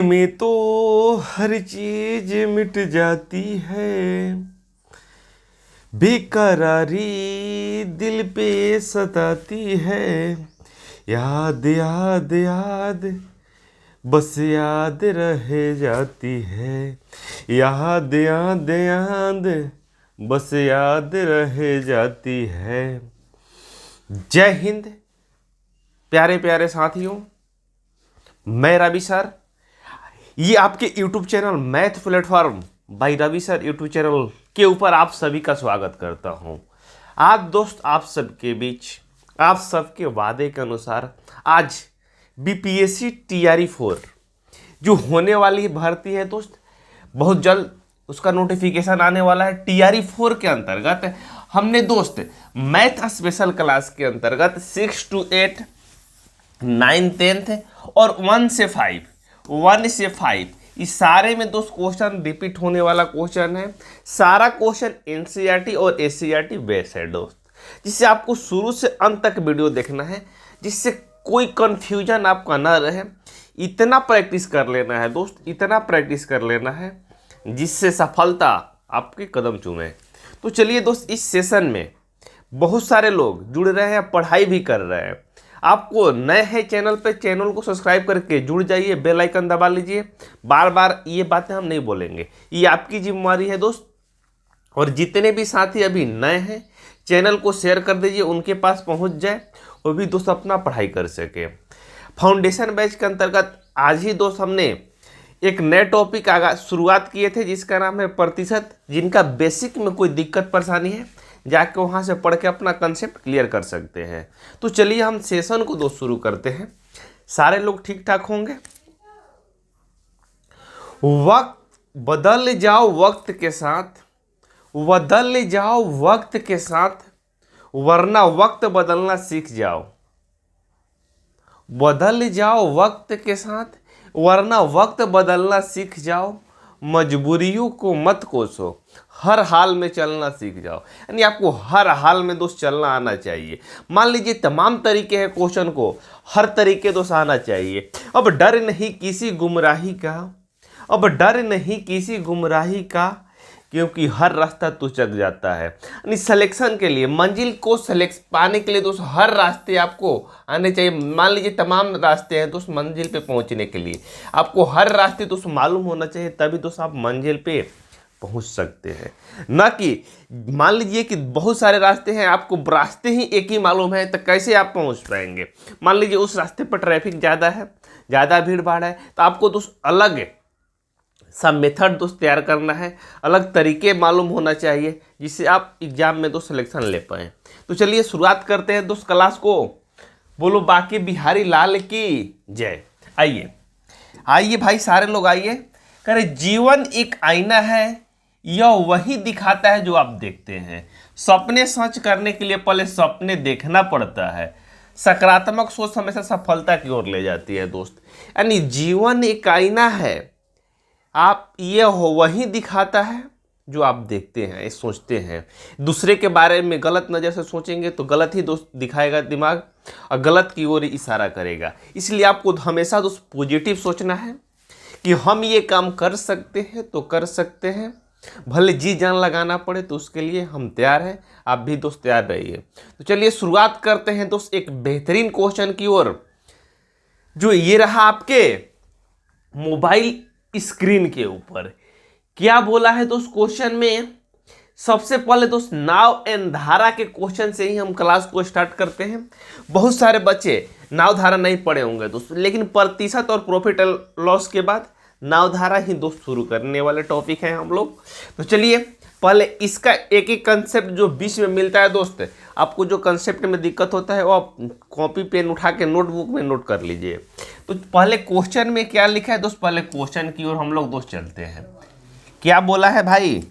में तो हर चीज मिट जाती है, बेकरारी दिल पे सताती है। याद याद याद बस याद रह जाती है। याद याद याद बस याद रह जाती है। जय हिंद प्यारे प्यारे साथियों, मैं रवि सर। ये आपके YouTube channel math platform by Ravi sir YouTube channel के ऊपर आप सभी का स्वागत करता हूं। आज दोस्त आप सबके बीच आप सबके वादे के अनुसार आज BPSC TRE 4 जो होने वाली भर्ती है दोस्त, बहुत जल्द उसका नोटिफिकेशन आने वाला है। TRE 4 के अंतर्गत हमने दोस्त मैथ स्पेशल क्लास के अंतर्गत 6 to 8 9 10th और 1 से 5 इस सारे में दोस्त क्वेश्चन रिपीट होने वाला क्वेश्चन है। सारा क्वेश्चन NCERT और SCERT बेस्ड है दोस्त, जिससे आपको शुरू से अंत तक वीडियो देखना है, जिससे कोई कंफ्यूजन आपका ना रहे। इतना प्रैक्टिस कर लेना है दोस्त, इतना प्रैक्टिस कर लेना है जिससे सफलता आपके कदम चूमे। तो चलिए दोस्त, इस सेशन में बहुत सारे लोग जुड़ रहे हैं, पढ़ाई भी कर रहे हैं। आपको नए हैं चैनल पे, चैनल को सब्सक्राइब करके जुड़ जाइए, बेल आइकन दबा लीजिए। बार बार ये बातें हम नहीं बोलेंगे, ये आपकी जिम्मेवारी है दोस्त। और जितने भी साथी अभी नए हैं, चैनल को शेयर कर दीजिए, उनके पास पहुंच जाए, वो भी दोस्त अपना पढ़ाई कर सके। फाउंडेशन बैच के अंतर्गत आज ही दोस्त हमने एक नए टॉपिक शुरुआत किए थे, जिसका नाम है प्रतिशत। जिनका बेसिक में कोई दिक्कत परेशानी है, जाके वहाँ से पढ़ के अपना कंसेप्ट क्लियर कर सकते हैं। तो चलिए हम सेशन को दोस्त शुरू करते हैं। सारे लोग ठीक ठाक होंगे। वक्त बदल जाओ वक्त के साथ, बदल जाओ वक्त के साथ, वरना वक्त बदलना सीख जाओ। बदल जाओ वक्त के साथ, वरना वक्त बदलना सीख जाओ। मजबूरियों को मत कोसो, हर हाल में चलना सीख जाओ। यानी आपको हर हाल में दोस्त चलना आना चाहिए। मान लीजिए तमाम तरीके हैं क्वेश्चन को, हर तरीके दोस्त आना चाहिए। अब डर नहीं किसी गुमराही का, अब डर नहीं किसी गुमराही का, क्योंकि हर रास्ता तो चल जाता है। यानी सिलेक्शन के लिए, मंजिल को सेलेक्ट पाने के लिए दोस्त हर रास्ते आपको आने चाहिए। मान लीजिए तमाम रास्ते हैं दोस्त मंजिल पे पहुंचने के लिए, आपको हर रास्ते दोस्त मालूम होना चाहिए, तभी दोस्त आप मंजिल पे पहुंच सकते हैं। ना कि मान लीजिए कि बहुत सारे रास्ते हैं, आपको रास्ते ही एक ही मालूम है, तो कैसे आप पहुंच पाएंगे। मान लीजिए उस रास्ते पर ट्रैफिक ज़्यादा है, ज़्यादा भीड़ भाड़ है, तो आपको दोस्त अलग सब मेथड दोस्त तैयार करना है, अलग तरीके मालूम होना चाहिए, जिससे आप एग्जाम में दोस्त सिलेक्शन ले पाएँ। तो चलिए शुरुआत करते हैं दोस्त क्लास को। बोलो बाकी बिहारी लाल की जय। आइए आइए भाई, सारे लोग आइए। करे जीवन एक आईना है, यह वही दिखाता है जो आप देखते हैं। सपने सच करने के लिए पहले सपने देखना पड़ता है। सकारात्मक सोच हमेशा सफलता की ओर ले जाती है दोस्त। यानी जीवन एक आईना है, आप ये हो वही दिखाता है जो आप देखते हैं, सोचते हैं। दूसरे के बारे में गलत नज़र से सोचेंगे तो गलत ही दोस्त दिखाएगा दिमाग, और गलत की ओर इशारा करेगा। इसलिए आपको हमेशा दोस्त पॉजिटिव सोचना है कि हम ये काम कर सकते हैं तो कर सकते हैं, भले जी जान लगाना पड़े तो उसके लिए हम तैयार हैं। आप भी दोस्त तैयार रहिए। तो चलिए शुरुआत करते हैं दोस्त एक बेहतरीन क्वेश्चन की ओर, जो ये रहा आपके मोबाइल स्क्रीन के ऊपर। क्या बोला है दोस्त क्वेश्चन में? सबसे पहले दोस्त नाव एंड धारा के क्वेश्चन से ही हम क्लास को स्टार्ट करते हैं। बहुत सारे बच्चे नाव धारा नहीं पढ़े होंगे दोस्त, लेकिन प्रतिशत और प्रॉफिट एंड लॉस के बाद नाव धारा ही दोस्त शुरू करने वाले टॉपिक हैं हम लोग। तो चलिए पहले इसका एक एक कंसेप्ट जो बीच में मिलता है दोस्त, आपको जो कंसेप्ट में दिक्कत होता है वो आप कॉपी पेन उठा के नोटबुक में नोट कर लीजिए। तो पहले क्वेश्चन में क्या लिखा है दोस्त, पहले क्वेश्चन की ओर हम लोग दोस्त चलते हैं। क्या बोला है भाई?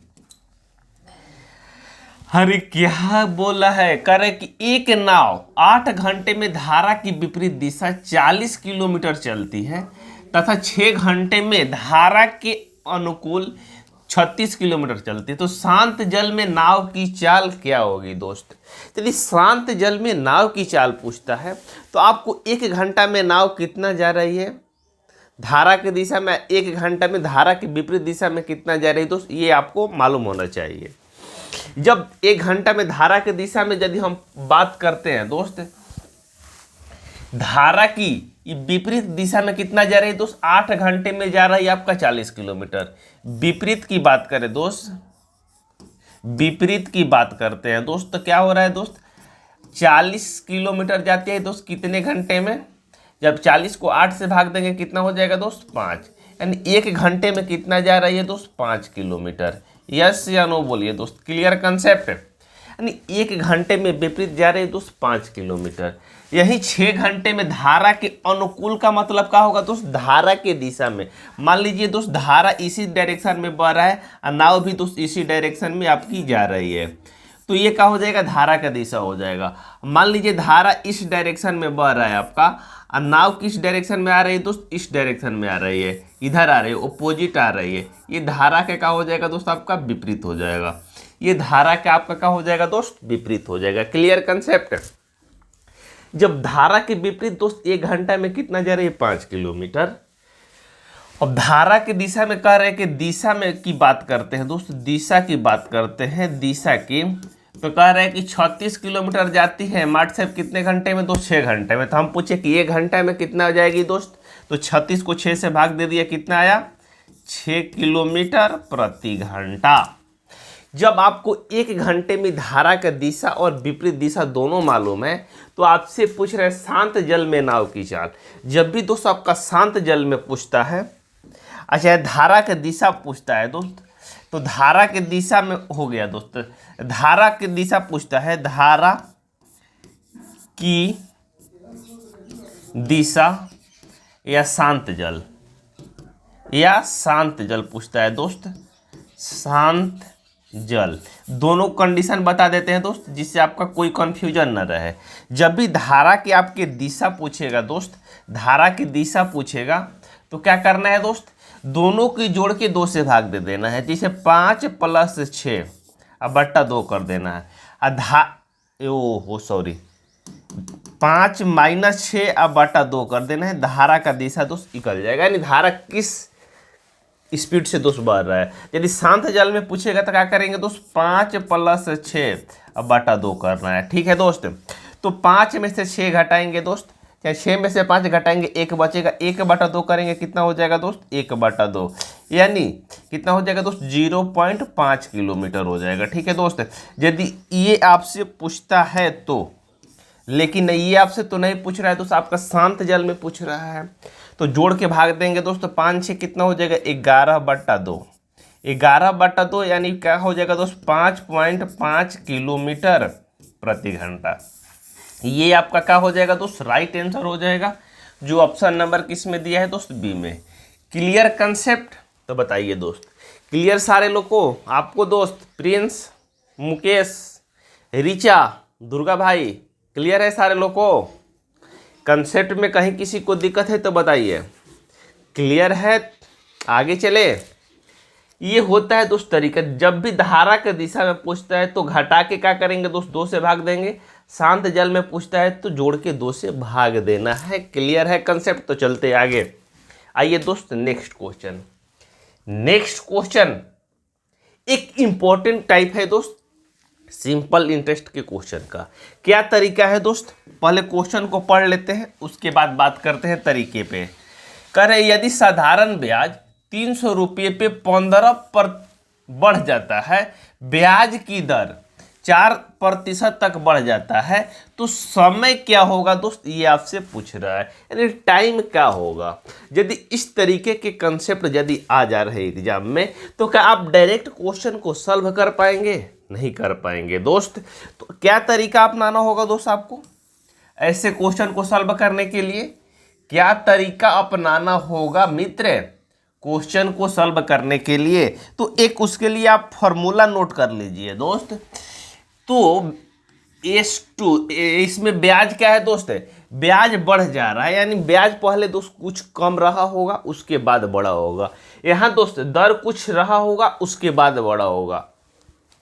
अरे क्या बोला है? करे कि एक नाव 8 घंटे में धारा की विपरीत दिशा 40 किलोमीटर चलती है तथा 6 घंटे में धारा के अनुकूल 36 किलोमीटर चलती है, तो शांत जल में नाव की चाल क्या होगी दोस्त? यदि शांत जल में नाव की चाल पूछता है तो आपको 1 घंटा में नाव कितना जा रही है? धारा की दिशा में 1 घंटा में धारा की विपरीत दिशा में कितना जा रही है दोस्त, ये आपको मालूम होना चाहिए। जब 1 घंटा में धारा की दिशा में यदि हम बात करते हैं दोस्त, धारा की विपरीत दिशा में कितना जा रही है दोस्त, 8 घंटे में जा रहा है आपका 40 किलोमीटर। विपरीत की बात करें दोस्त, विपरीत की बात करते हैं दोस्त, तो क्या हो रहा है दोस्त, 40 किलोमीटर जाती है दोस्त कितने घंटे में, जब 40 को 8 से भाग देंगे कितना हो जाएगा दोस्त 5, यानी 1 घंटे में कितना जा रही है दोस्त 5 किलोमीटर। यस या नो बोलिए दोस्त, क्लियर कंसेप्ट। यानी 1 घंटे में विपरीत जा रही है दोस्त 5 किलोमीटर। यही 6 घंटे में धारा के अनुकूल का मतलब क्या होगा दोस्त, धारा के दिशा में। मान लीजिए दोस्त धारा इसी डायरेक्शन में बह रहा है और नाव भी दोस्त इसी डायरेक्शन में आपकी जा रही है, तो ये क्या हो जाएगा, धारा का दिशा हो जाएगा। मान लीजिए धारा इस डायरेक्शन में बह रहा है आपका और नाव किस डायरेक्शन में आ रही है दोस्त, इस डायरेक्शन में आ रही है, इधर आ रही है, ओपोजिट आ रही है। ये धारा का क्या हो जाएगा दोस्त, आपका विपरीत हो जाएगा। ये धारा का आपका क्या हो जाएगा दोस्त, विपरीत हो जाएगा। Clear concept. जब धारा के विपरीत दोस्त 1 घंटा में कितना जा रही है 5 किलोमीटर। अब धारा की दिशा में कह रहे हैं कि दिशा में की बात करते हैं दोस्त, दिशा की बात करते हैं, दिशा की, तो कह रहे हैं कि 36 किलोमीटर जाती है मार्च से कितने घंटे में दोस्त, 6 घंटे में। तो हम पूछे कि 1 घंटा में कितना हो जाएगी दोस्त, तो 36 को 6 से भाग दे दिया, कितना आया 6 किलोमीटर प्रति घंटा। जब आपको 1 घंटे में धारा का दिशा और विपरीत दिशा दोनों मालूम है, तो आपसे पूछ रहे हैं शांत जल में नाव की चाल। जब भी दोस्त आपका शांत जल में पूछता है, अच्छा धारा का दिशा पूछता है दोस्त, तो धारा के दिशा में हो गया दोस्त, धारा की दिशा पूछता है, धारा की दिशा या शांत जल, या शांत जल पूछता है दोस्त, शांत जल। दोनों कंडीशन बता देते हैं दोस्त, जिससे आपका कोई कंफ्यूजन न रहे। जब भी धारा की आपके दिशा पूछेगा दोस्त, धारा की दिशा पूछेगा तो क्या करना है दोस्त, दोनों की जोड़ के 2 से भाग दे देना है। जैसे 5 + 6 अब बट्टा 2 कर देना है। 5 - 6 अब बट्टा 2 कर देना है। धारा का दिशा दोस्त निकल जाएगा, यानी धारा किस स्पीड से दोस्त बढ़ रहा है। यदि शांत जल में पूछेगा तो क्या करेंगे दोस्त, 5 + 6 अब बटा 2 करना है। ठीक है दोस्त, तो 5 में से 6 घटाएंगे दोस्त, या 6 में से 5 घटाएंगे 1 बचेगा, 1/2 करेंगे कितना हो जाएगा दोस्त 1/2, यानी कितना हो जाएगा दोस्त 0.5 किलोमीटर हो जाएगा। ठीक है दोस्त, यदि ये आपसे पूछता है तो, लेकिन ये आपसे तो नहीं पूछ रहा है दोस्त, आपका शांत जल में पूछ रहा है, तो जोड़ के भाग देंगे दोस्तों। 5 6 कितना हो जाएगा 11/2, 11/2 यानी क्या हो जाएगा दोस्त 5.5 किलोमीटर प्रति घंटा। ये आपका क्या हो जाएगा दोस्त, राइट आंसर हो जाएगा, जो ऑप्शन नंबर किस में दिया है दोस्त, बी में। Clear concept. तो बताइए दोस्त, क्लियर सारे लोग को, आपको दोस्त प्रिंस, मुकेश, रिचा, दुर्गा भाई, क्लियर है सारे लोग को? कंसेप्ट में कहीं किसी को दिक्कत है तो बताइए। क्लियर है, आगे चले। ये होता है दोस्त तरीका, जब भी धारा के दिशा में पूछता है तो घटा के क्या करेंगे दोस्त 2 से भाग देंगे। शांत जल में पूछता है तो जोड़ के 2 से भाग देना है। क्लियर है कंसेप्ट। तो चलते आगे। आइए दोस्त नेक्स्ट क्वेश्चन। नेक्स्ट क्वेश्चन एक इंपॉर्टेंट टाइप है दोस्त सिंपल इंटरेस्ट के क्वेश्चन का। क्या तरीका है दोस्त, पहले क्वेश्चन को पढ़ लेते हैं, उसके बाद बात करते हैं तरीके पे। कह रहे यदि साधारण ब्याज 300 रुपये पे 15 पर बढ़ जाता है, ब्याज की दर 4% तक बढ़ जाता है, तो समय क्या होगा दोस्त, ये आपसे पूछ रहा है, यानी टाइम क्या होगा। यदि इस तरीके के कंसेप्ट यदि आ जा रहे एग्जाम में, तो क्या आप डायरेक्ट क्वेश्चन को सॉल्व कर पाएंगे? नहीं कर पाएंगे दोस्त। तो क्या तरीका अपनाना होगा दोस्त आपको ऐसे क्वेश्चन को सॉल्व करने के लिए? क्या तरीका अपनाना होगा मित्र क्वेश्चन को सॉल्व करने के लिए? तो एक उसके लिए आप फॉर्मूला नोट कर लीजिए दोस्त। तो S2 इसमें ब्याज क्या है दोस्त, ब्याज बढ़ जा रहा है, यानी ब्याज पहले दोस्त कुछ कम रहा होगा उसके बाद बढ़ा होगा। यहाँ दोस्त दर कुछ रहा होगा उसके बाद बढ़ा होगा।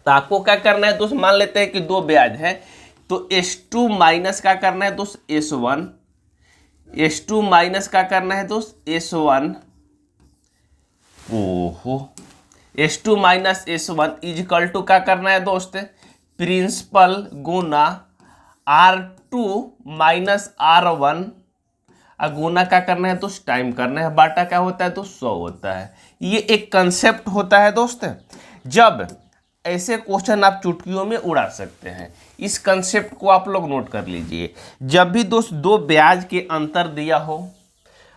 तो आपको क्या करना है दोस्त, मान लेते हैं कि 2 ब्याज है, तो S2 माइनस क्या करना है दोस्त S1, S2 माइनस क्या करना है दोस्त, S1। ओहो, S2 minus S1 is equal to क्या करना है दोस्त, प्रिंसिपल गुना R2 माइनस R1, गुना क्या करना है दोस्त, टाइम करना है, बाटा क्या होता है दोस्त, 100 होता है। ये एक कंसेप्ट होता है दोस्त, जब ऐसे क्वेश्चन आप चुटकियों में उड़ा सकते हैं। इस कंसेप्ट को आप लोग नोट कर लीजिए। जब भी दोस्त दो ब्याज के अंतर दिया हो,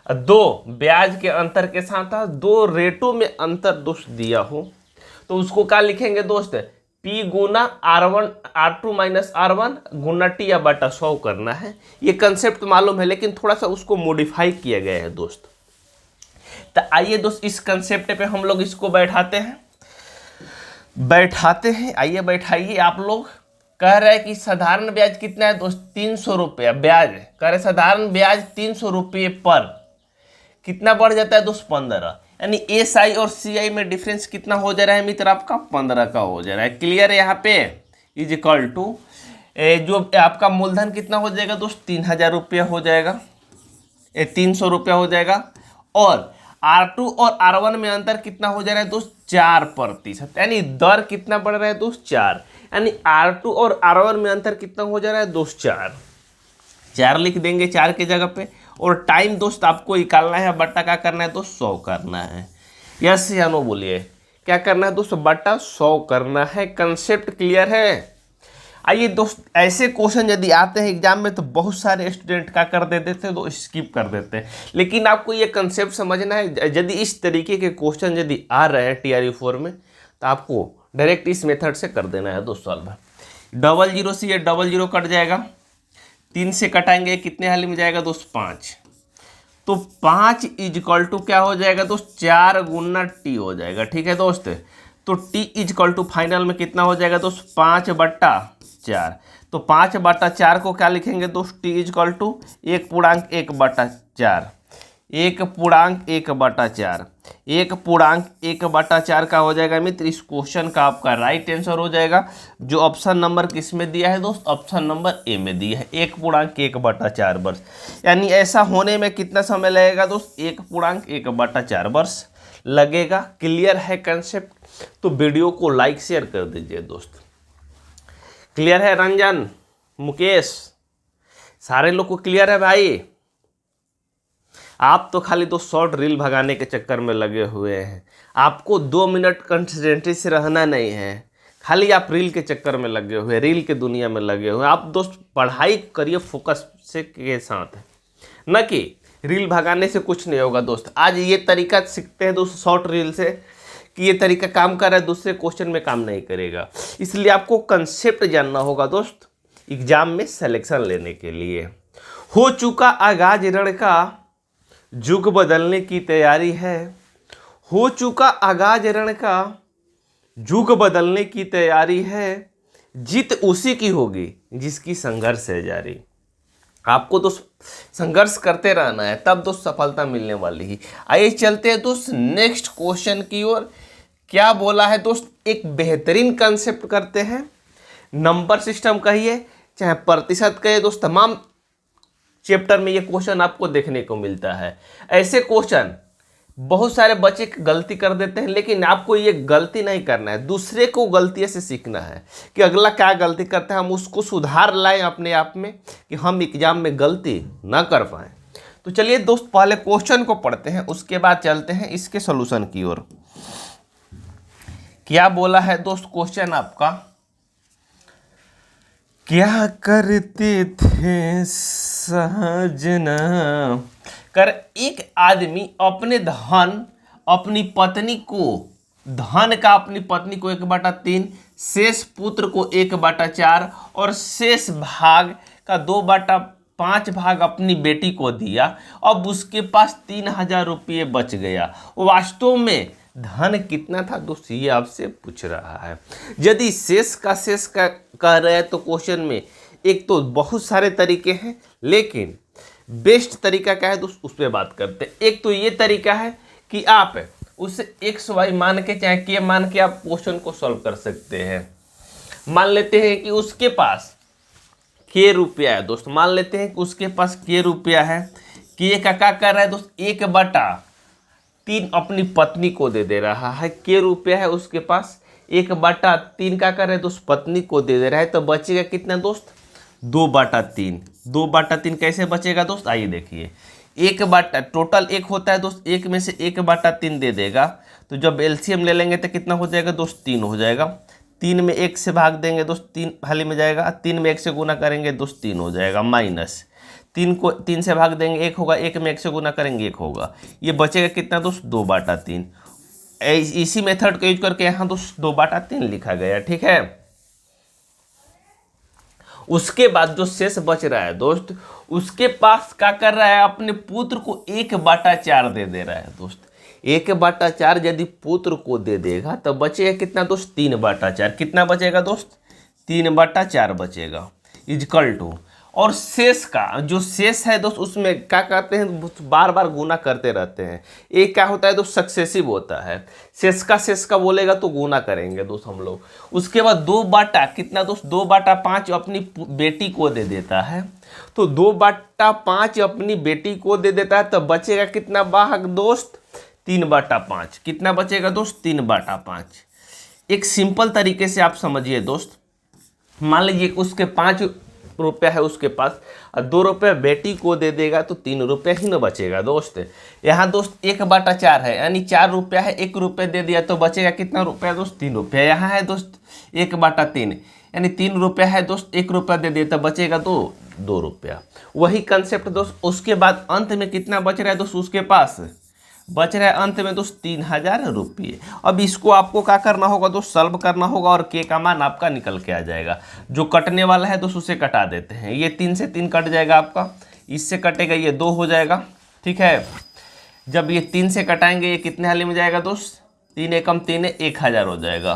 दो ब्याज के अंतर के साथ दो रेटों में अंतर दोस्त दिया हो, तो उसको क्या लिखेंगे दोस्त, P गुना R1 R2 माइनस R1 गुना T या बटा 100 करना है। ये कंसेप्ट मालूम है, लेकिन थोड़ा सा उसको मॉडिफाई किया गया है दोस्त। तो आइए दोस्त इस कंसेप्ट पे हम लोग इसको बैठाते हैं। आइए बैठाइए। आप लोग कह रहे हैं कि साधारण ब्याज कितना है दोस्त, 300 रुपया ब्याज कह रहे, साधारण ब्याज 300 रुपये पर कितना बढ़ जाता है दोस्त, 15। यानी SI और CI में डिफरेंस कितना हो जा रहा है मित्र, आपका 15 का हो जा रहा है। क्लियर है। यहाँ पे इज इक्वल टू जो आपका मूलधन कितना हो जाएगा दोस्त, 3000 रुपया हो जाएगा, 300 रुपया हो जाएगा। और R2 और R1 में अंतर कितना हो जा रहा है दोस्त, 4%। यानी दर कितना बढ़ रहा है दोस्त, 4। यानी R2 और R1 में अंतर कितना हो जा रहा है दोस्त, 4 लिख देंगे 4 के जगह पे। और टाइम दोस्त आपको निकालना है, बट्टा क्या करना है दोस्त, 100 करना है। यस या नो बोलिए, क्या करना है दोस्त, बट्टा 100 करना है। कंसेप्ट क्लियर है। आइए दोस्त, ऐसे क्वेश्चन यदि आते हैं एग्जाम में तो बहुत सारे स्टूडेंट क्या कर देते थे, तो स्किप कर देते हैं। लेकिन आपको ये कंसेप्ट समझना है। यदि इस तरीके के क्वेश्चन यदि आ रहे हैं TRE4 में, तो आपको डायरेक्ट इस मेथड से कर देना है दोस्त सॉल्व। 00 से ये 00 कट जाएगा, 3 से कटाएंगे, कितने हाल में जाएगा दोस्त, 5। तो 5 इजकल टू क्या हो जाएगा दोस्त, 4 गुना T हो जाएगा। ठीक है दोस्त। तो T इजकल टू फाइनल में कितना हो जाएगा दोस्त, 5/4। तो 5/4 को क्या लिखेंगे दोस्त, T इजकल टू 1/1/4, 1/1/4, 1/1/4 का हो जाएगा मित्र। इस क्वेश्चन का आपका राइट आंसर हो जाएगा, जो ऑप्शन नंबर किस में दिया है दोस्त, ऑप्शन नंबर ए में दिया है, 1/1/4 वर्ष। यानी ऐसा होने में कितना समय लगेगा दोस्त, 1/1/4 वर्ष लगेगा। क्लियर है कंसेप्ट? तो वीडियो को लाइक शेयर कर दीजिए दोस्त। क्लियर है रंजन, मुकेश, सारे लोग को क्लियर है भाई? आप तो खाली दो शॉर्ट रील भगाने के चक्कर में लगे हुए हैं। आपको 2 मिनट कंसिस्टेंसी से रहना नहीं है, खाली आप रील के चक्कर में लगे हुए, रील के दुनिया में लगे हुए। आप दोस्त पढ़ाई करिए फोकस से के साथ, न कि रील भगाने से कुछ नहीं होगा दोस्त। आज ये तरीका सीखते हैं दोस्त शॉर्ट रील से कि ये तरीका काम कर रहा है, दूसरे क्वेश्चन में काम नहीं करेगा। इसलिए आपको कंसेप्ट जानना होगा दोस्त एग्जाम में सिलेक्शन लेने के लिए। हो चुका आगाज रण का, जुग बदलने की तैयारी है। हो चुका आगाज रण का, जुग बदलने की तैयारी है। जीत उसी की होगी जिसकी संघर्ष है जारी। आपको दोस्त संघर्ष करते रहना है, तब दोस्त सफलता मिलने वाली ही। आइए चलते हैं दोस्त नेक्स्ट क्वेश्चन की ओर। क्या बोला है दोस्त, एक बेहतरीन कंसेप्ट करते हैं। नंबर सिस्टम कहिए चाहे प्रतिशत कहिए दोस्त, तमाम चैप्टर में ये क्वेश्चन आपको देखने को मिलता है। ऐसे क्वेश्चन बहुत सारे बच्चे गलती कर देते हैं, लेकिन आपको ये गलती नहीं करना है, दूसरे को गलती से सीखना है कि अगला क्या गलती करता है, हम उसको सुधार लाएं अपने आप में कि हम एग्जाम में गलती ना कर पाएं। तो चलिए दोस्त पहले क्वेश्चन को पढ़ते हैं, उसके बाद चलते हैं इसके सॉल्यूशन की ओर। क्या बोला है दोस्त क्वेश्चन आपका, क्या करते थे सजना। कर एक आदमी अपने अपनी पत्नी को धन का अपनी पत्नी को 1/3, शेष पुत्र को 1/4 और शेष भाग का 2/5 भाग अपनी बेटी को दिया। अब उसके पास 3000 रुपये बच गया। वास्तव में धन कितना था दोस्त, ये आपसे पूछ रहा है। यदि शेष का कह रहे हैं तो क्वेश्चन में एक तो बहुत सारे तरीके हैं, लेकिन बेस्ट तरीका क्या है दोस्त, उस पर बात करते हैं। एक तो ये तरीका है कि आप उसे XY मान के चाहे K मान के आप क्वेश्चन को सॉल्व कर सकते हैं। मान लेते हैं कि उसके पास K रुपया है दोस्त, मान लेते हैं कि उसके पास K रुपया है। के का क्या कर रहा है दोस्त, 1/3 अपनी पत्नी को दे रहा है। के रुपया है उसके पास, 1/3 का कर रहा है दोस्त, पत्नी को दे रहा है। तो बचेगा कितना दोस्त, 2/3। 2/3 कैसे बचेगा दोस्त, आइए देखिए। टोटल 1 होता है दोस्त, 1 में से 1/3 दे देगा। तो जब एलसीएम ले लेंगे तो कितना हो जाएगा दोस्त, 3 हो जाएगा। 3 में 1 से भाग देंगे दोस्त, 3 हाली में जाएगा। 3 में 1 से गुना करेंगे दोस्त, 3 हो जाएगा। माइनस 3 को 3 से भाग देंगे, 1 होगा। 1 में 1 से गुना करेंगे, 1 होगा। ये बचेगा कितना दोस्त, 2/3। इसी मेथड को यूज करके यहाँ दोस्त 2/3 लिखा गया, ठीक है। उसके बाद जो शेष बच रहा है दोस्त, उसके पास क्या कर रहा है, अपने पुत्र को 1/4 दे रहा है दोस्त। 1/4 यदि पुत्र को दे देगा तो बचेगा कितना दोस्त, 3/4। कितना बचेगा दोस्त, 3/4 बचेगा, इजकल टू। और शेष का जो शेष है दोस्त, उसमें क्या करते हैं, बार बार गुना करते रहते हैं। एक क्या होता है दोस्त, सक्सेसिव होता है। शेष का बोलेगा तो गुना करेंगे दोस्त हम लोग। उसके बाद 2 कितना दोस्त, 2/5 अपनी बेटी को दे देता है। तो 2/5 अपनी बेटी को दे देता है, तो बचेगा कितना भाग दोस्त, 3/5। कितना बचेगा दोस्त, 3/5। एक सिंपल तरीके से आप समझिए दोस्त, मान लीजिए उसके 5 रुपया है उसके पास, और 2 रुपया बेटी को दे देगा, तो 3 रुपया ही ना बचेगा दोस्त। यहाँ दोस्त 1/4 है, यानी 4 रुपया है, 1 रुपया दे दिया तो बचेगा कितना रुपया दोस्त, 3 रुपया। यहाँ है दोस्त 1/3, यानी 3 रुपया है दोस्त, 1 रुपया दे दिया तो बचेगा 2 रुपया। वही कंसेप्ट दोस्त। उसके बाद अंत में कितना बच रहा है दोस्त, उसके पास बच रहा है अंत में दोस्त 3000 रुपये। अब इसको आपको क्या करना होगा दोस्त, सॉल्व करना होगा, और के का मान आपका निकल के आ जाएगा। जो कटने वाला है दोस्त उसे कटा देते हैं। ये 3 से 3 कट जाएगा आपका, इससे कटेगा ये 2 हो जाएगा, ठीक है। जब ये 3 से कटाएंगे, ये कितने हाली में जाएगा दोस्त, 3 एकम 3 है, 1000 हो जाएगा।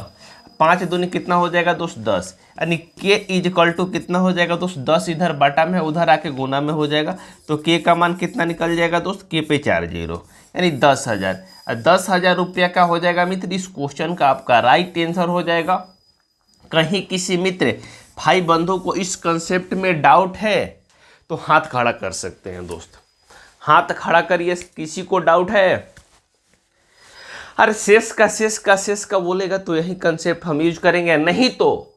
5 दूनी कितना हो जाएगा दोस्त, 10। यानी के इजकल टू कितना हो जाएगा दोस्त, 10 इधर बाटा में, उधर आके गुना में हो जाएगा। तो के का मान कितना निकल जाएगा दोस्त, के पे 4 0, यानी 10,000। 10,000 रुपया का हो जाएगा मित्र, इस क्वेश्चन का आपका राइट आंसर हो जाएगा। कहीं किसी मित्र भाई बंधु को इस कंसेप्ट में डाउट है तो हाथ खड़ा कर सकते हैं दोस्त, हाथ खड़ा करिए। किसी को डाउट है, अरे शेष का बोलेगा तो यही कंसेप्ट हम यूज करेंगे। नहीं तो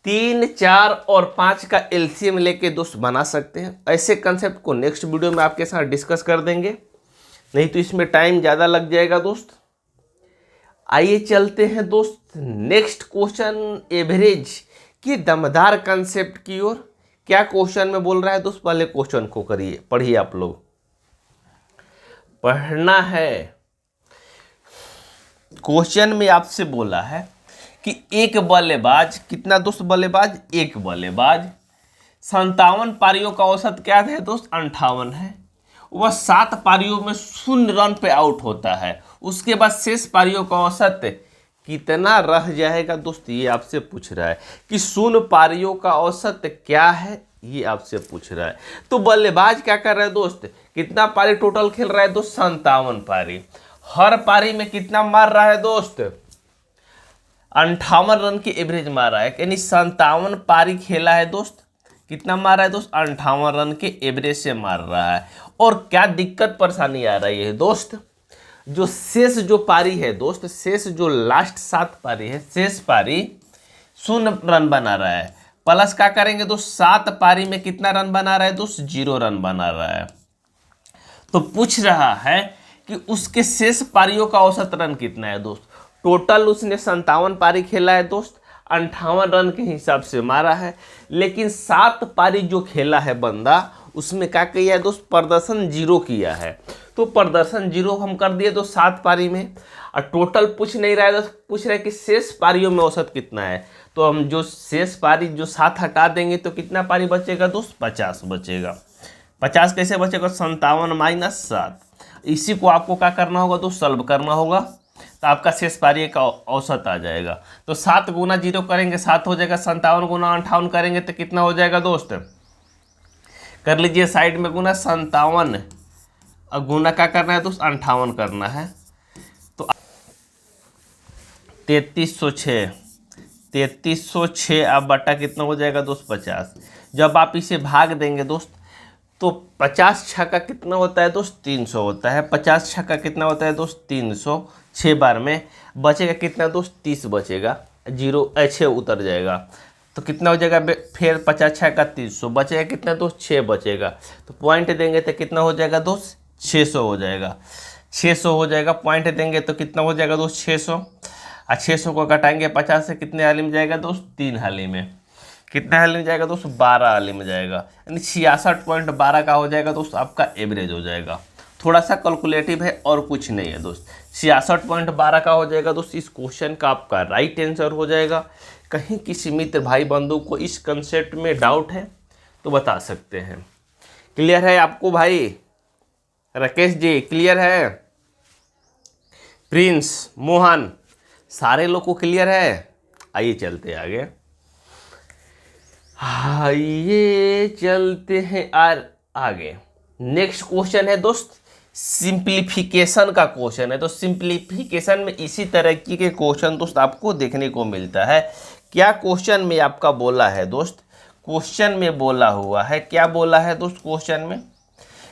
3, 4 और 5 का एलसीएम लेके दोस्त बना सकते हैं। ऐसे कंसेप्ट को नेक्स्ट वीडियो में आपके साथ डिस्कस कर देंगे, नहीं तो इसमें टाइम ज़्यादा लग जाएगा दोस्त। आइए चलते हैं दोस्त नेक्स्ट क्वेश्चन, एवरेज की दमदार कंसेप्ट की ओर। क्या क्वेश्चन में बोल रहा है दोस्त, पहले क्वेश्चन को करिए, पढ़िए आप लोग, पढ़ना है। क्वेश्चन में आपसे बोला है कि एक बल्लेबाज, कितना दोस्त बल्लेबाज, एक बल्लेबाज 57 पारियों का औसत क्या है दोस्त, 58 है। वह 7 पारियों में 0 रन पे आउट होता है। उसके बाद शेष पारियों का औसत कितना रह जाएगा दोस्त, ये आपसे पूछ रहा है कि 0 पारियों का औसत क्या है, ये आपसे पूछ रहा है। तो बल्लेबाज क्या कर रहा है दोस्त, कितना पारी टोटल खेल रहा है दोस्त, 57 पारी। हर पारी में कितना मार रहा है दोस्त, 58 रन की एवरेज मार रहा है, यानी 57 पारी खेला है दोस्त, कितना मार रहा है दोस्त, 58 रन के एवरेज से मार रहा है। और क्या दिक्कत परेशानी आ रही है दोस्त, जो शेष जो पारी है दोस्त, शेष जो लास्ट 7 पारी है, शेष पारी 0 रन बना रहा है। प्लस क्या करेंगे दोस्त, 7 पारी में कितना रन बना रहा है दोस्त, 0 रन बना रहा है। तो पूछ रहा है कि उसके शेष पारियों का औसत रन कितना है दोस्त। टोटल उसने 57 पारी खेला है दोस्त, 58 रन के हिसाब से मारा है। लेकिन 7 पारी जो खेला है बंदा, उसमें क्या किया है दोस्त, प्रदर्शन 0 किया है। तो प्रदर्शन 0 हम कर दिए दोस्त 7 पारी में, और टोटल पूछ नहीं रहा है दोस्त, पूछ रहा है कि शेष पारियों में औसत कितना है। तो हम जो शेष पारी जो 7 हटा देंगे तो कितना पारी बचेगा दोस्त, 50 बचेगा। 50 कैसे बचेगा, 57 माइनस 7। इसी को आपको क्या करना होगा दोस्त, सॉल्व करना होगा, तो आपका शेष पारी का औसत आ जाएगा। तो 7 गुना 0 करेंगे 7 हो जाएगा, 57 गुना 58 करेंगे तो कितना हो जाएगा दोस्त, कर लीजिए साइड में गुना, 57 और गुना क्या करना है दोस्त, 58 करना है। तो 3306 अब बटा कितना हो जाएगा दोस्त, 50। जब आप इसे भाग देंगे दोस्त तो 50 छक्का कितना होता है दोस्त? 300 होता है। 50 छक्का कितना होता है दोस्त? 300। 6 बार में बचेगा कितना दोस्त? 30 बचेगा। 6 उतर जाएगा तो कितना हो जाएगा? फिर 50 छक्का 300 बचेगा कितना दोस्त? 6 बचेगा। तो पॉइंट देंगे तो कितना हो जाएगा दोस्त? 600 हो जाएगा। 600 हो जाएगा। पॉइंट देंगे तो कितना हो जाएगा दोस्त? 600। और 600 को घटाएंगे 50 से, कितने हाली में जाएगा दोस्त? 3 हाली में। कितने हाली में जाएगा दोस्त? 12 हाली में जाएगा। यानी 66.12 का हो जाएगा दोस्त आपका एवरेज हो जाएगा। थोड़ा सा कैलकुलेटिव है और कुछ नहीं है दोस्त। 66.12 का हो जाएगा दोस्त इस क्वेश्चन का आपका राइट आंसर हो जाएगा। कहीं किसी मित्र भाई बंधु को इस कंसेप्ट में डाउट है तो बता सकते हैं। क्लियर है आपको भाई? राकेश जी क्लियर है? प्रिंस, मोहन, सारे लोग को क्लियर है? आइए चलते आगे। आइए चलते हैं आगे। नेक्स्ट क्वेश्चन है दोस्त सिंप्लीफिकेशन का क्वेश्चन है। तो सिंप्लीफिकेशन में इसी तरह के क्वेश्चन दोस्त आपको देखने को मिलता है। क्या क्वेश्चन में आपका बोला है दोस्त? क्वेश्चन में बोला हुआ है, क्या बोला है दोस्त क्वेश्चन में?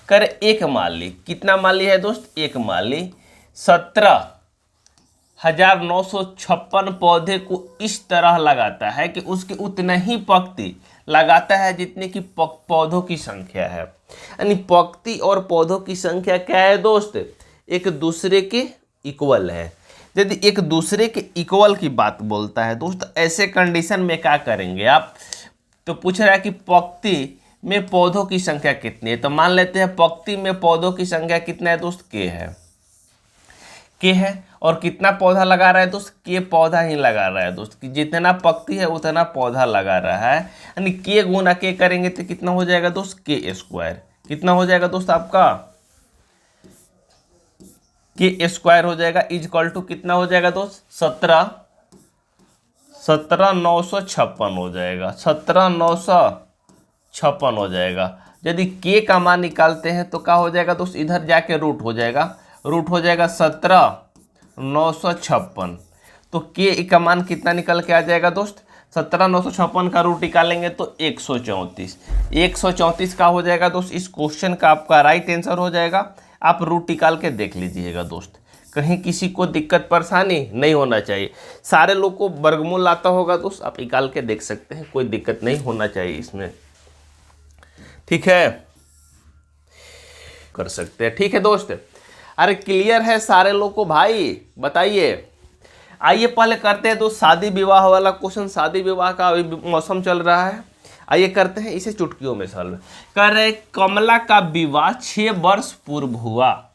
कर एक माली, कितना माली है दोस्त? एक माली 17,956 पौधे को इस तरह लगाता है कि उसके उतने ही पत्ती लगाता है जितने की पौधों की संख्या है। यानी पत्ती और पौधों की संख्या क्या है दोस्त? एक दूसरे के इक्वल है। यदि एक दूसरे के इक्वल की बात बोलता है दोस्त, ऐसे कंडीशन में क्या करेंगे आप? तो पूछ रहा है कि पत्ती में पौधों की संख्या कितनी है। तो मान लेते हैं पत्ती में पौधों की संख्या कितना है दोस्त? के है। के है और कितना पौधा लगा रहा है दोस्त? के पौधा ही लगा रहा है दोस्त। कि जितना पत्ती है उतना पौधा लगा रहा है। यानी के गुना के करेंगे तो कितना हो जाएगा दोस्त? के स्क्वायर। कितना हो जाएगा दोस्त आपका? के स्क्वायर हो जाएगा इजक्वल टू कितना हो जाएगा दोस्त? 17,956 हो जाएगा। 17,956 हो जाएगा। यदि के का मान निकालते हैं तो क्या हो जाएगा दोस्त? इधर जाके रूट हो जाएगा। रूट हो जाएगा 17,956। तो के का मान कितना निकल के आ जाएगा दोस्त? 17,956 का रूट निकालेंगे तो 134। 134 का हो जाएगा दोस्त इस क्वेश्चन का आपका राइट आंसर हो जाएगा। आप रूट निकाल के देख लीजिएगा दोस्त, कहीं किसी को दिक्कत परेशानी नहीं होना चाहिए। सारे लोग को वर्गमूल आता होगा दोस्त, आप निकाल के देख सकते हैं, कोई दिक्कत नहीं होना चाहिए इसमें। ठीक है, कर सकते हैं। ठीक है दोस्त, अरे क्लियर है सारे लोग को भाई? बताइए। आइए पहले करते हैं दोस्त शादी विवाह वाला क्वेश्चन। शादी विवाह का अभी मौसम चल रहा है, आइए करते हैं इसे चुटकियों में सॉल्व। कर रहे कमला का विवाह 6 वर्ष पूर्व हुआ।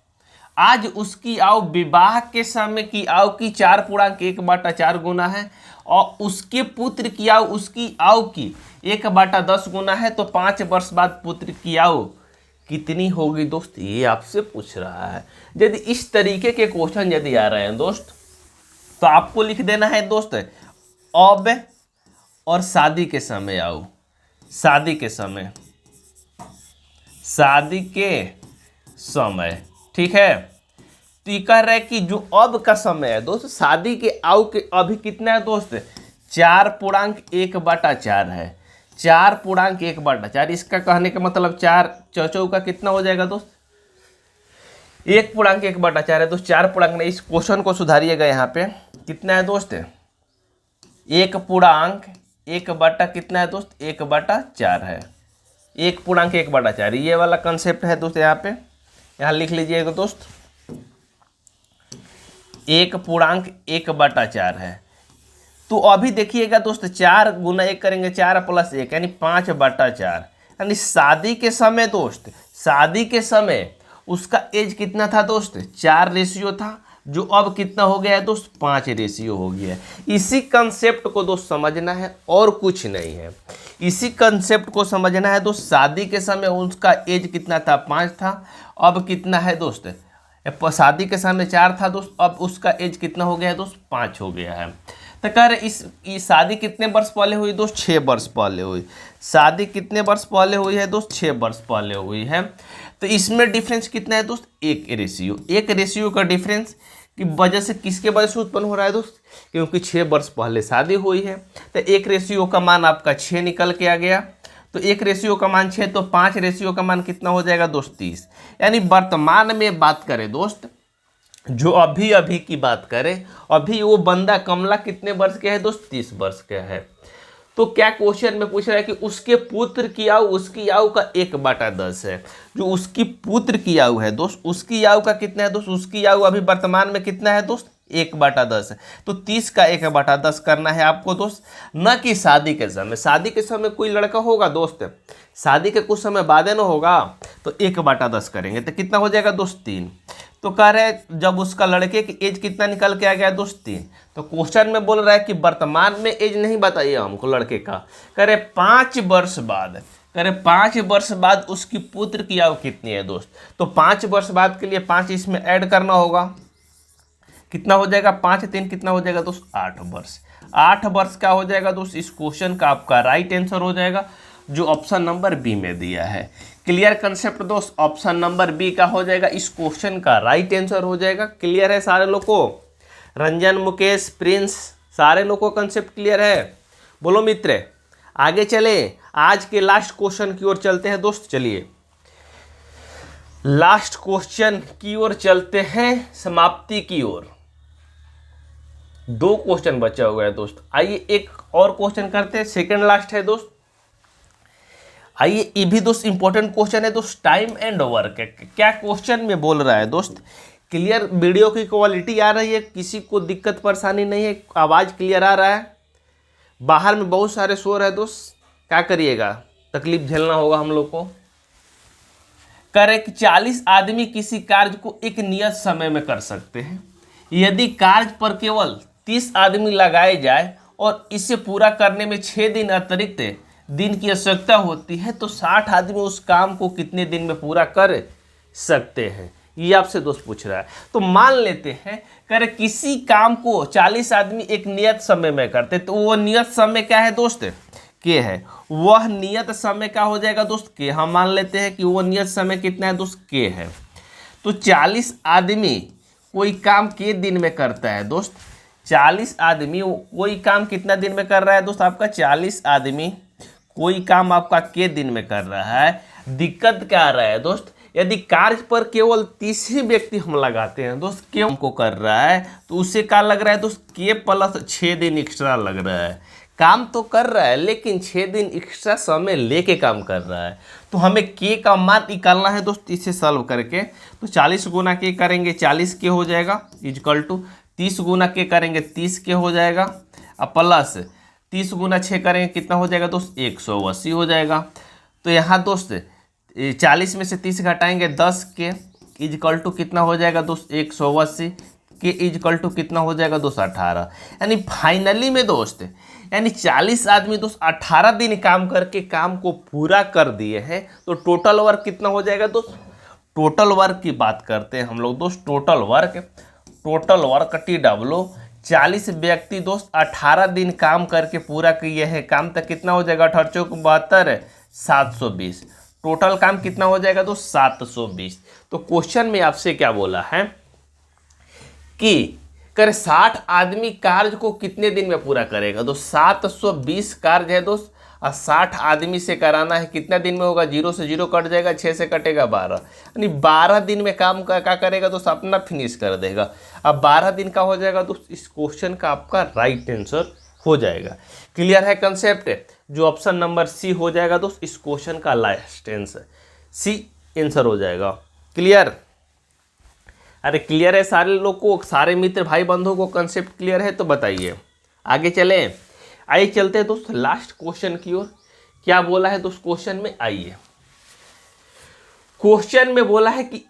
आज उसकी आयु विवाह के समय की आयु की 4/1/4 गुना है और उसके पुत्र की आयु उसकी आयु की 1/10 गुना है। तो 5 वर्ष बाद पुत्र की आयु कितनी होगी दोस्त? ये आपसे पूछ रहा है। यदि इस तरीके के क्वेश्चन यदि आ रहे हैं दोस्त तो आपको लिख देना है दोस्त अब और शादी के समय आयु। शादी के समय, शादी के समय, ठीक है। तो ये कह रहा है कि जो अब का समय है दोस्त, शादी के आयु के अभी कितना है दोस्त? 4/1/4 है। 4/1/4। इसका कहने का मतलब 4 चौचौ का कितना हो जाएगा दोस्त? 1/1/4 है दोस्त। 4 नहीं, इस क्वेश्चन को सुधारिएगा। यहाँ पे कितना है दोस्त? 1/1 कितना है दोस्त? 1/4 है। 1/1/4 ये वाला कंसेप्ट है दोस्त। यहाँ पे यहाँ लिख लीजिएगा दोस्त 1/1/4 है। तो अभी देखिएगा दोस्त 4 गुना 1 करेंगे 4 + 1 यानी 5/4। यानी शादी के समय दोस्त, शादी के समय उसका एज कितना था दोस्त? 4 रेशियो था, जो अब कितना हो गया है दोस्त? 5 रेशियो हो गया है। इसी कंसेप्ट को दोस्त समझना है और कुछ नहीं है। इसी कंसेप्ट को समझना है दोस्त। शादी के समय उसका एज कितना था? 5 था। अब कितना है दोस्त? शादी के समय 4 था दोस्त, अब उसका एज कितना हो गया है दोस्त? 5 हो गया है। तो कह रहे इस शादी कितने वर्ष पहले हुई दोस्त? 6 वर्ष पहले हुई। शादी कितने वर्ष पहले हुई है दोस्त? 6 वर्ष पहले हुई है। तो इसमें डिफरेंस कितना है दोस्त? 1 रेशियो। 1 रेशियो का डिफरेंस की वजह से किसके वजह से उत्पन्न हो रहा है दोस्त? क्योंकि 6 वर्ष पहले शादी हुई है। तो 1 रेशियो का मान आपका 6 निकल के आ गया। तो 1 रेशियो का मान 6, तो 5 रेशियो का मान कितना हो जाएगा दोस्त 30। यानी वर्तमान में बात करें दोस्त, जो अभी अभी की बात करें, अभी वो बंदा कमला कितने वर्ष के है दोस्त 30 वर्ष का है। तो क्या क्वेश्चन में पूछ रहा है कि उसके पुत्र की आयु उसकी आयु का 1/10 है। जो उसकी पुत्र की आयु है दोस्त, उसकी आयु का कितना है दोस्त, उसकी आयु अभी वर्तमान में कितना है दोस्त 1/10 है। तो 30 का 1/10 करना है आपको दोस्त, न कि शादी के समय। शादी के समय कोई लड़का होगा दोस्त, शादी के कुछ समय बाद न होगा, तो 1/10 करेंगे तो कितना हो जाएगा दोस्त 3। तो कह रहे हैं जब उसका लड़के की एज कितना निकल के आ गया दोस्त 3। तो क्वेश्चन में बोल रहा है कि वर्तमान में एज नहीं बताइए हमको लड़के का, कह रहे 5 वर्ष बाद, कह रहे 5 वर्ष बाद उसकी पुत्र की आयु कितनी है दोस्त। तो 5 वर्ष बाद के लिए 5 इसमें ऐड करना होगा, कितना हो जाएगा 5 3 कितना हो जाएगा दोस्त 8 वर्ष। 8 वर्ष का हो जाएगा दोस्त इस क्वेश्चन का आपका राइट आंसर हो जाएगा, जो ऑप्शन नंबर बी में दिया है। क्लियर कंसेप्ट दोस्त, ऑप्शन नंबर बी का हो जाएगा इस क्वेश्चन का राइट आंसर हो जाएगा। क्लियर है सारे लोग को, रंजन मुकेश प्रिंस सारे लोग को कंसेप्ट क्लियर है। बोलो मित्र, आगे चले, आज के लास्ट क्वेश्चन की ओर चलते हैं दोस्त। चलिए लास्ट क्वेश्चन की ओर चलते हैं, समाप्ति की ओर। 2 क्वेश्चन बचा हुआ है दोस्त, आइए एक और क्वेश्चन करते हैं, सेकंड लास्ट है दोस्त। आइए ये भी दोस्त इंपॉर्टेंट क्वेश्चन है दोस्त, टाइम एंड वर्क। क्या क्वेश्चन में बोल रहा है दोस्त, क्लियर वीडियो की क्वालिटी आ रही है, किसी को दिक्कत परेशानी नहीं है, आवाज़ क्लियर आ रहा है। बाहर में बहुत सारे शोर है दोस्त, क्या करिएगा, तकलीफ झेलना होगा हम लोग को। कह रहे कि 40 आदमी किसी कार्य को एक नियत समय में कर सकते हैं। यदि कार्य पर केवल 30 आदमी लगाए जाए और इसे पूरा करने में 6 दिन अतिरिक्त दिन की आवश्यकता होती है, तो 60 आदमी उस काम को कितने दिन में पूरा कर सकते हैं, ये आपसे दोस्त पूछ रहा है। तो मान लेते हैं कर किसी काम को 40 आदमी एक नियत समय में करते, तो वो नियत समय क्या है दोस्त के है, वह नियत समय क्या हो जाएगा दोस्त के। हम मान लेते हैं कि वो नियत समय कितना है दोस्त के है। तो 40 आदमी कोई काम के दिन में करता है दोस्त, 40 आदमी कोई काम कितना दिन में कर रहा है दोस्त आपका, 40 आदमी कोई काम आपका के दिन में कर रहा है। दिक्कत क्या आ रहा है दोस्त, यदि कार्य पर केवल 30 ही व्यक्ति हम लगाते हैं दोस्त, के हमको कर रहा है, तो उससे क्या लग रहा है दोस्त के प्लस 6 दिन एक्स्ट्रा लग रहा है। काम तो कर रहा है लेकिन 6 दिन एक्स्ट्रा समय लेके काम कर रहा है। तो हमें के का मान निकालना है दोस्त, इसे सॉल्व करके। तो 40 गुना के करेंगे 40 के हो जाएगा, इजकल टू 30 गुना के करेंगे 30 के हो जाएगा, और प्लस 30 गुना 6 करेंगे कितना हो जाएगा दोस्त 180 हो जाएगा। तो यहाँ दोस्त 40 में से 30 घटाएंगे 10 के इजकल टू कितना हो जाएगा दोस्त 180 के इजकल टू कितना हो जाएगा दोस्त 18। यानी फाइनली में दोस्त यानी 40 आदमी दोस्त 18 दिन काम करके काम को पूरा कर दिए हैं। तो टोटल वर्क कितना हो जाएगा दोस्त, टोटल वर्क की बात करते हैं हम लोग दोस्त। टोटल वर्क TW 40 व्यक्ति दोस्त 18 दिन काम करके पूरा किए हैं। काम तक कितना हो जाएगा 18 चौक 72 720। टोटल काम कितना हो जाएगा दोस्त 720। तो क्वेश्चन में आपसे क्या बोला है कि कर 60 आदमी कार्य को कितने दिन में पूरा करेगा दोस्त, 720 कार्य है दोस्त, और 60 आदमी से कराना है कितना दिन में होगा, 0 से 0 कट जाएगा, 6 से कटेगा 12, यानी 12 दिन में काम का क्या करेगा दोस्त अपना फिनिश कर देगा। अब 12 दिन का हो जाएगा दोस्त, इस क्वेश्चन का आपका राइट आंसर हो जाएगा। क्लियर है कंसेप्ट, जो ऑप्शन नंबर सी हो जाएगा दोस्त इस क्वेश्चन का लास्ट आंसर, सी आंसर हो जाएगा। क्लियर, अरे क्लियर है सारे लोग को, सारे मित्र भाई बंधुओं को कंसेप्ट क्लियर है तो बताइए। आगे चले, आइए चलते हैं दोस्त लास्ट क्वेश्चन की ओर। क्या बोला है दोस्त क्वेश्चन में, आइए क्वेश्चन में बोला है कि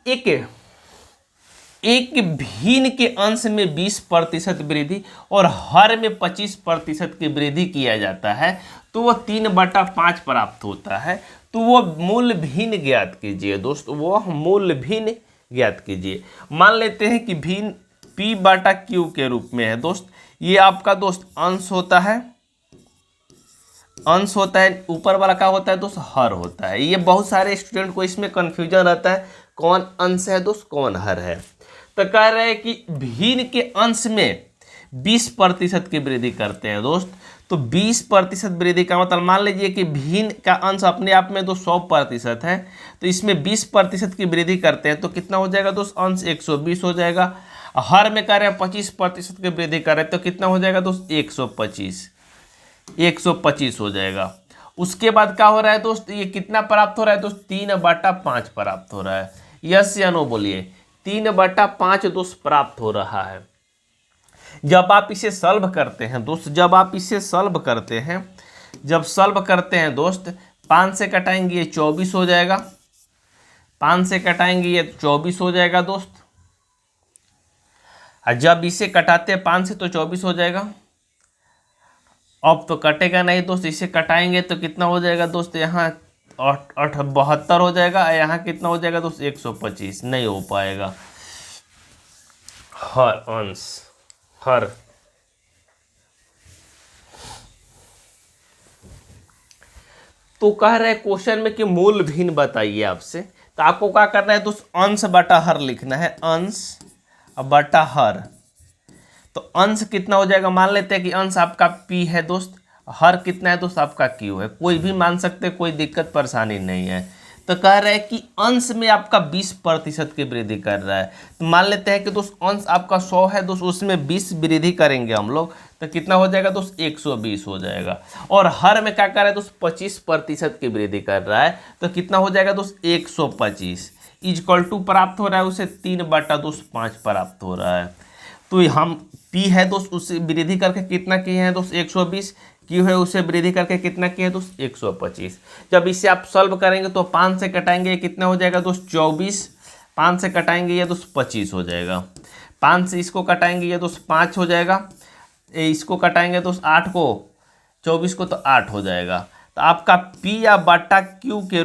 एक भिन्न के अंश में 20% वृद्धि और हर में 25% की वृद्धि किया जाता है, तो वह 3/5 प्राप्त होता है। तो वह मूल भिन्न ज्ञात कीजिए दोस्त, वह मूल भिन्न ज्ञात कीजिए। मान लेते हैं कि भिन्न P/Q के रूप में है दोस्त। ये आपका दोस्त अंश होता है, ऊपर वाला क्या होता है दोस्त हर होता है। ये बहुत सारे स्टूडेंट को इसमें कंफ्यूजन रहता है कौन अंश है दोस्त कौन हर है। तो कह रहे हैं कि भिन्न के अंश में 20% की वृद्धि करते हैं दोस्त। तो 20% वृद्धि का मतलब मान लीजिए कि भिन्न का अंश अपने आप में तो 100% है, तो इसमें 20% की वृद्धि करते हैं तो कितना हो जाएगा दोस्त, अंश 120 हो जाएगा। हर में कर रहे हैं 25% की वृद्धि कर रहे हैं तो कितना हो जाएगा दोस्त, 125 हो जाएगा। उसके बाद क्या हो रहा है दोस्त, ये कितना प्राप्त हो रहा है दोस्त, 3/5 प्राप्त हो रहा है। यस या नो बोलिए, 3/5 दोस्त प्राप्त हो रहा है। जब आप इसे सॉल्व करते हैं दोस्त, जब सॉल्व करते हैं दोस्त, 5 से कटाएंगे ये 24 हो जाएगा, 5 से कटाएंगे ये 24 हो जाएगा दोस्त। और जब इसे कटाते हैं 5 से तो 24 हो जाएगा। अब तो कटेगा नहीं दोस्त, इसे कटाएंगे तो कितना हो जाएगा दोस्त, यहाँ 72 हो जाएगा, यहाँ कितना हो जाएगा दोस्त, 125। नहीं हो पाएगा। हर तो कह रहे हैं क्वेश्चन में कि मूल भिन्न बताइए आपसे, तो आपको क्या करना है दोस्त, अंश बटा हर लिखना है, अंश बटा हर। तो अंश कितना हो जाएगा, मान लेते हैं कि अंश आपका P है दोस्त, हर कितना है दोस्त, आपका Q है, कोई भी मान सकते, कोई दिक्कत परेशानी नहीं है। तो कह रहा है कि अंश में आपका 20% की वृद्धि कर रहा है, तो मान लेते हैं कि दोस्त अंश आपका 100 है दोस्त, उसमें 20 वृद्धि करेंगे हम लोग तो कितना हो जाएगा दोस्त, 120 हो जाएगा। और हर में क्या कर रहा है दोस्त, 25% की वृद्धि कर रहा है तो कितना हो जाएगा दोस्त, 125 इक्वल टू प्राप्त हो रहा है उसे 3/5 प्राप्त हो रहा है। तो हम P है दोस्त, उसे वृद्धि करके कितना किए हैं दोस्त, 120, Q है उसे वृद्धि करके कितना किए हैं दोस्त, 125। जब इसे आप सॉल्व करेंगे तो 5 से कटाएंगे कितना हो जाएगा दोस्त, 24, 5 से कटाएंगे ये दोस्त 25 हो जाएगा, 5 से इसको कटाएंगे ये दोस्त 5 हो जाएगा, इसको कटाएंगे दोस्त 8 को, 24 को तो 8 हो जाएगा। तो आपका P या बटा Q के